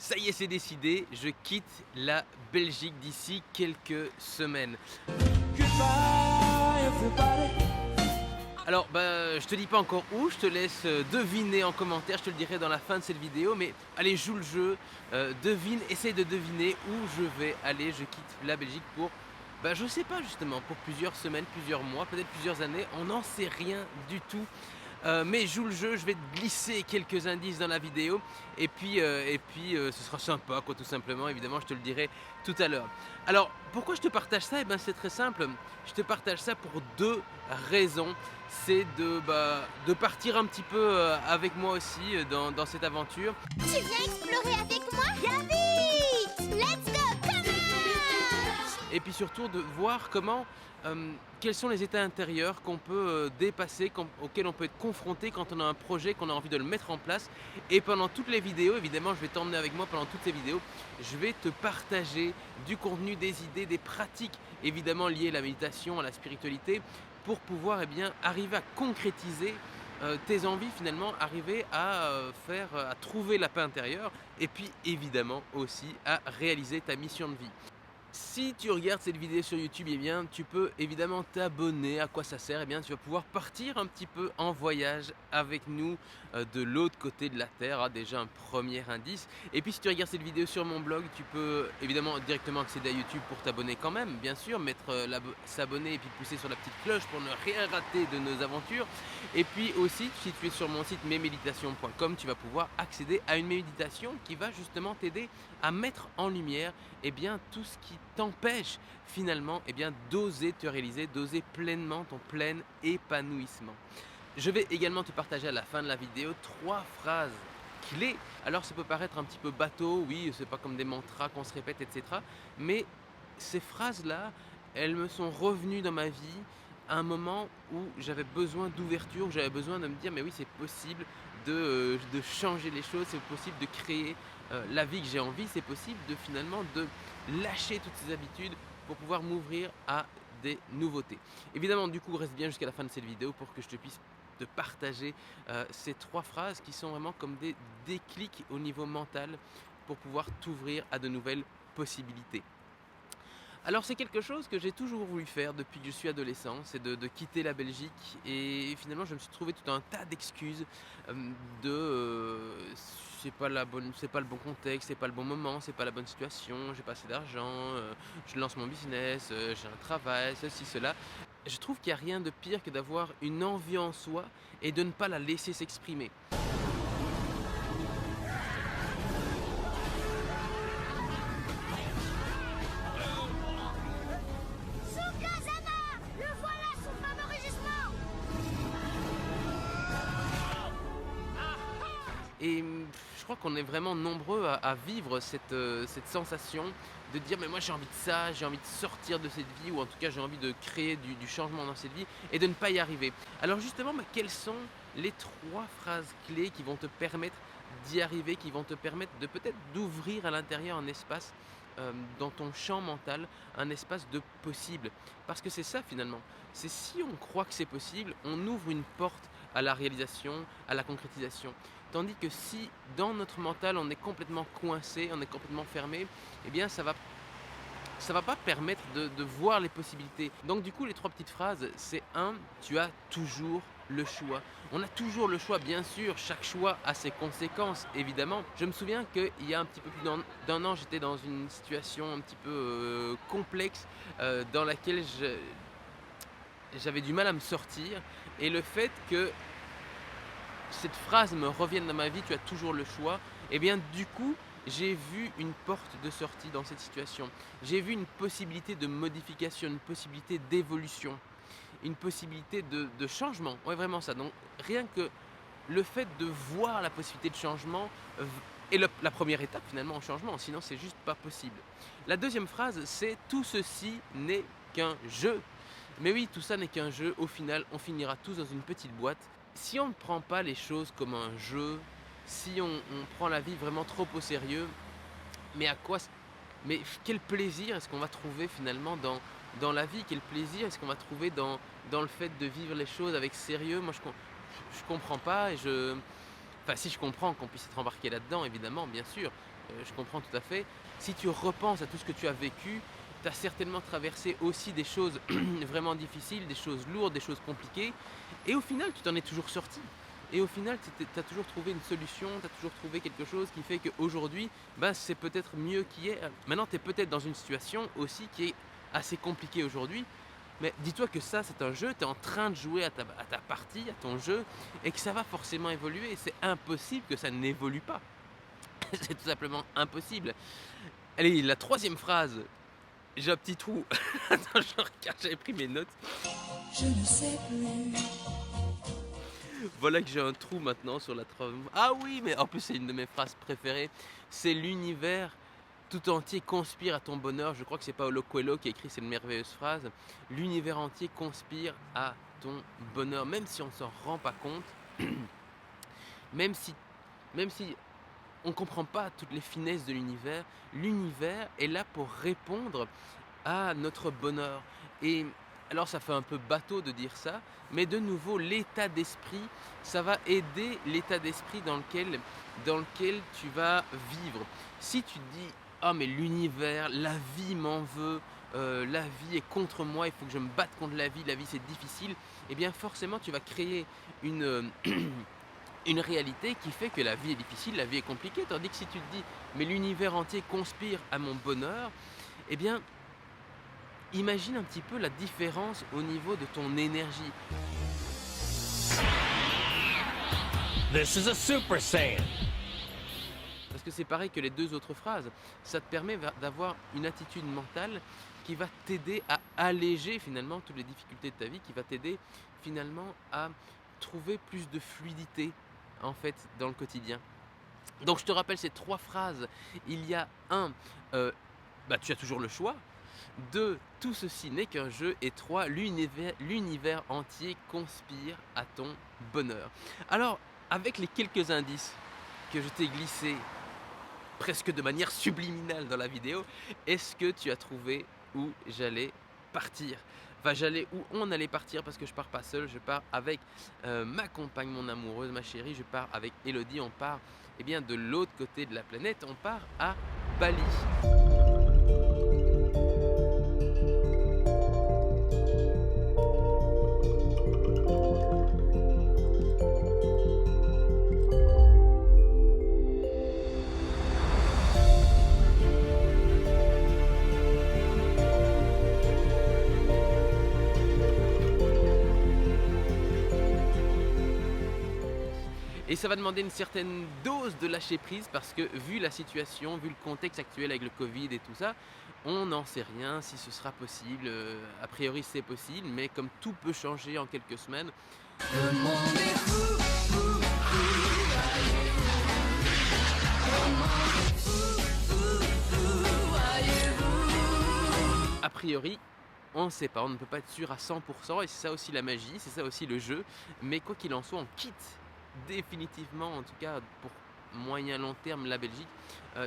Ça y est, c'est décidé, je quitte la Belgique d'ici quelques semaines. Alors, je te dis pas encore où, je te laisse deviner en commentaire, je te le dirai dans la fin de cette vidéo, mais allez, joue le jeu, devine, essaye de deviner où je vais aller. Je quitte la Belgique pour, je sais pas justement, pour plusieurs semaines, plusieurs mois, peut-être plusieurs années, on n'en sait rien du tout. Mais joue le jeu, je vais te glisser quelques indices dans la vidéo et puis, ce sera sympa quoi, tout simplement, évidemment je te le dirai tout à l'heure. Alors pourquoi je te partage ça? C'est très simple, je te partage ça pour deux raisons. C'est de partir un petit peu avec moi aussi dans cette aventure. Tu viens explorer avec moi? Viens vite! Let's go! Come on! Et puis surtout de voir quels sont les états intérieurs qu'on peut dépasser, auxquels on peut être confronté quand on a un projet, qu'on a envie de le mettre en place. Et pendant toutes les vidéos, évidemment je vais t'emmener avec moi pendant toutes ces vidéos, je vais te partager du contenu, des idées, des pratiques évidemment liées à la méditation, à la spiritualité, pour pouvoir arriver à concrétiser tes envies finalement, arriver à trouver la paix intérieure et puis évidemment aussi à réaliser ta mission de vie. Si tu regardes cette vidéo sur YouTube, tu peux évidemment t'abonner. À quoi ça sert? Tu vas pouvoir partir un petit peu en voyage avec nous de l'autre côté de la Terre, déjà un premier indice. Et puis si tu regardes cette vidéo sur mon blog, tu peux évidemment directement accéder à YouTube pour t'abonner quand même, bien sûr, s'abonner et puis pousser sur la petite cloche pour ne rien rater de nos aventures. Et puis aussi, si tu es sur mon site mesméditations.com, tu vas pouvoir accéder à une méditation qui va justement t'aider à mettre en lumière tout ce qui t'empêche finalement d'oser te réaliser, d'oser pleinement ton plein épanouissement. Je vais également te partager à la fin de la vidéo 3 phrases clés. Alors ça peut paraître un petit peu bateau, oui, c'est pas comme des mantras qu'on se répète, etc. Mais ces phrases-là, elles me sont revenues dans ma vie à un moment où j'avais besoin d'ouverture, où j'avais besoin de me dire mais oui, c'est possible de changer les choses, c'est possible de créer la vie que j'ai envie, c'est possible de lâcher toutes ces habitudes pour pouvoir m'ouvrir à des nouveautés. Évidemment, du coup, reste bien jusqu'à la fin de cette vidéo pour que je te puisse te partager ces 3 phrases qui sont vraiment comme des déclics au niveau mental pour pouvoir t'ouvrir à de nouvelles possibilités. Alors c'est quelque chose que j'ai toujours voulu faire depuis que je suis adolescent, c'est de quitter la Belgique et finalement je me suis trouvé tout un tas d'excuses c'est pas le bon contexte, c'est pas le bon moment, c'est pas la bonne situation, j'ai pas assez d'argent, je lance mon business, j'ai un travail, ceci, cela. Je trouve qu'il n'y a rien de pire que d'avoir une envie en soi et de ne pas la laisser s'exprimer. Sukazama! Le voilà, son fameux rugissement! Et je crois qu'on est vraiment nombreux à vivre cette sensation de dire mais moi j'ai envie de ça, j'ai envie de sortir de cette vie ou en tout cas j'ai envie de créer du changement dans cette vie et de ne pas y arriver. Alors justement, quelles sont les 3 phrases clés qui vont te permettre d'y arriver, qui vont te permettre de peut-être d'ouvrir à l'intérieur un espace dans ton champ mental, un espace de possible. Parce que c'est ça finalement, c'est si on croit que c'est possible, on ouvre une porte à la réalisation, à la concrétisation. Tandis que si dans notre mental on est complètement coincé, on est complètement fermé, ça va pas permettre de voir les possibilités. Donc du coup les 3 petites phrases, c'est 1, tu as toujours le choix. On a toujours le choix, bien sûr, chaque choix a ses conséquences, évidemment. Je me souviens qu'il y a un petit peu plus d'un an, j'étais dans une situation un petit peu complexe dans laquelle j'avais du mal à me sortir. Et le fait que cette phrase me revienne dans ma vie, tu as toujours le choix, du coup, j'ai vu une porte de sortie dans cette situation. J'ai vu une possibilité de modification, une possibilité d'évolution, une possibilité de changement. Ouais, vraiment ça. Donc, rien que le fait de voir la possibilité de changement est la première étape finalement au changement, sinon c'est juste pas possible. La deuxième phrase, c'est « tout ceci n'est qu'un jeu ». Mais oui, tout ça n'est qu'un jeu. Au final, on finira tous dans une petite boîte. Si on ne prend pas les choses comme un jeu, si on prend la vie vraiment trop au sérieux, mais quel plaisir est-ce qu'on va trouver finalement dans la vie? Quel plaisir est-ce qu'on va trouver dans le fait de vivre les choses avec sérieux? Moi je comprends pas et enfin si je comprends qu'on puisse être embarqué là-dedans, évidemment, bien sûr, je comprends tout à fait. Si tu repenses à tout ce que tu as vécu, tu as certainement traversé aussi des choses vraiment difficiles, des choses lourdes, des choses compliquées, et au final, tu t'en es toujours sorti. Et au final, tu as toujours trouvé une solution, tu as toujours trouvé quelque chose qui fait qu'aujourd'hui, ben, c'est peut-être mieux qu'hier. Maintenant, tu es peut-être dans une situation aussi qui est assez compliquée aujourd'hui, mais dis-toi que ça, c'est un jeu, tu es en train de jouer à ta partie, à ton jeu, et que ça va forcément évoluer. C'est impossible que ça n'évolue pas. C'est tout simplement impossible. Allez, la troisième phrase, j'ai un petit trou. Attends, je regarde, j'avais pris mes notes. Je ne sais plus. Voilà que j'ai un trou maintenant sur la troisième. Ah oui, mais en plus, c'est une de mes phrases préférées. C'est l'univers tout entier conspire à ton bonheur. Je crois que c'est Paulo Coelho qui a écrit cette merveilleuse phrase. L'univers entier conspire à ton bonheur. Même si on ne s'en rend pas compte, même si on ne comprend pas toutes les finesses de l'univers est là pour répondre à notre bonheur. Et alors ça fait un peu bateau de dire ça, mais de nouveau l'état d'esprit, ça va aider l'état d'esprit dans lequel tu vas vivre. Si tu te dis ah mais l'univers, la vie m'en veut, la vie est contre moi, il faut que je me batte contre la vie c'est difficile, et bien forcément tu vas créer une une réalité qui fait que la vie est difficile, la vie est compliquée, tandis que si tu te dis mais l'univers entier conspire à mon bonheur, eh bien imagine un petit peu la différence au niveau de ton énergie. This is a Super Saiyan. Parce que c'est pareil que les deux autres phrases, ça te permet d'avoir une attitude mentale qui va t'aider à alléger finalement toutes les difficultés de ta vie, qui va t'aider finalement à trouver plus de fluidité en fait dans le quotidien. Donc je te rappelle ces trois phrases. Il y a un, tu as toujours le choix. 2, tout ceci n'est qu'un jeu. Et 3, l'univers entier conspire à ton bonheur. Alors, avec les quelques indices que je t'ai glissés presque de manière subliminale dans la vidéo, est-ce que tu as trouvé où j'allais partir? Enfin, où on allait partir, parce que je pars pas seul, je pars avec ma compagne, mon amoureuse, ma chérie, je pars avec Elodie, on part de l'autre côté de la planète, on part à Bali. Et ça va demander une certaine dose de lâcher prise parce que vu la situation, vu le contexte actuel avec le Covid et tout ça, on n'en sait rien si ce sera possible. A priori c'est possible, mais comme tout peut changer en quelques semaines. Le monde est fou, fou, fou, a priori, on ne sait pas, on ne peut pas être sûr à 100% et c'est ça aussi la magie, c'est ça aussi le jeu. Mais quoi qu'il en soit, on quitte définitivement, en tout cas pour moyen long terme, la Belgique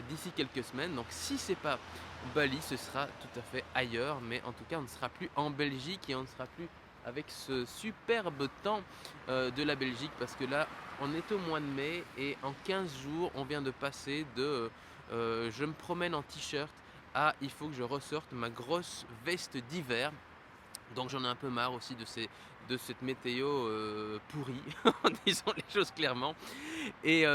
d'ici quelques semaines. Donc si c'est pas Bali, ce sera tout à fait ailleurs, mais en tout cas on ne sera plus en Belgique et on ne sera plus avec ce superbe temps de la Belgique, parce que là on est au mois de mai et en 15 jours on vient de passer de je me promène en t-shirt à il faut que je ressorte ma grosse veste d'hiver. Donc j'en ai un peu marre aussi de cette météo pourrie, en disant les choses clairement. Et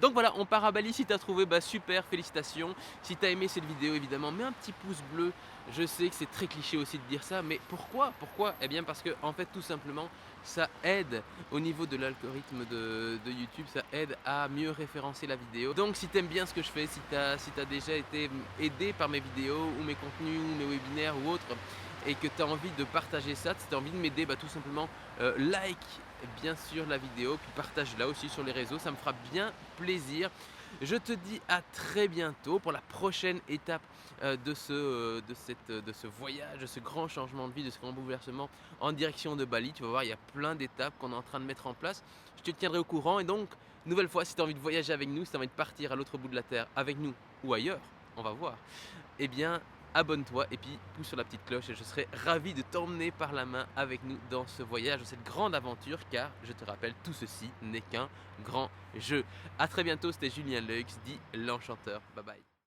donc voilà, on part à Bali. Si tu as trouvé, super, félicitations. Si tu as aimé cette vidéo, évidemment, mets un petit pouce bleu. Je sais que c'est très cliché aussi de dire ça, mais pourquoi? Eh bien parce que, en fait, tout simplement, ça aide au niveau de l'algorithme de YouTube, ça aide à mieux référencer la vidéo. Donc si tu aimes bien ce que je fais, si tu as déjà été aidé par mes vidéos ou mes contenus ou mes webinaires ou autres, et que tu as envie de partager ça, si tu as envie de m'aider, tout simplement like bien sûr la vidéo, puis partage-la aussi sur les réseaux, ça me fera bien plaisir. Je te dis à très bientôt pour la prochaine étape de ce voyage, de ce grand changement de vie, de ce grand bouleversement en direction de Bali. Tu vas voir, il y a plein d'étapes qu'on est en train de mettre en place. Je te tiendrai au courant, et donc, nouvelle fois, si tu as envie de voyager avec nous, si tu as envie de partir à l'autre bout de la terre avec nous ou ailleurs, on va voir, eh bien, abonne-toi et puis pousse sur la petite cloche et je serai ravi de t'emmener par la main avec nous dans ce voyage, dans cette grande aventure car je te rappelle, tout ceci n'est qu'un grand jeu. A très bientôt, c'était Julien Leux, dit l'Enchanteur. Bye bye.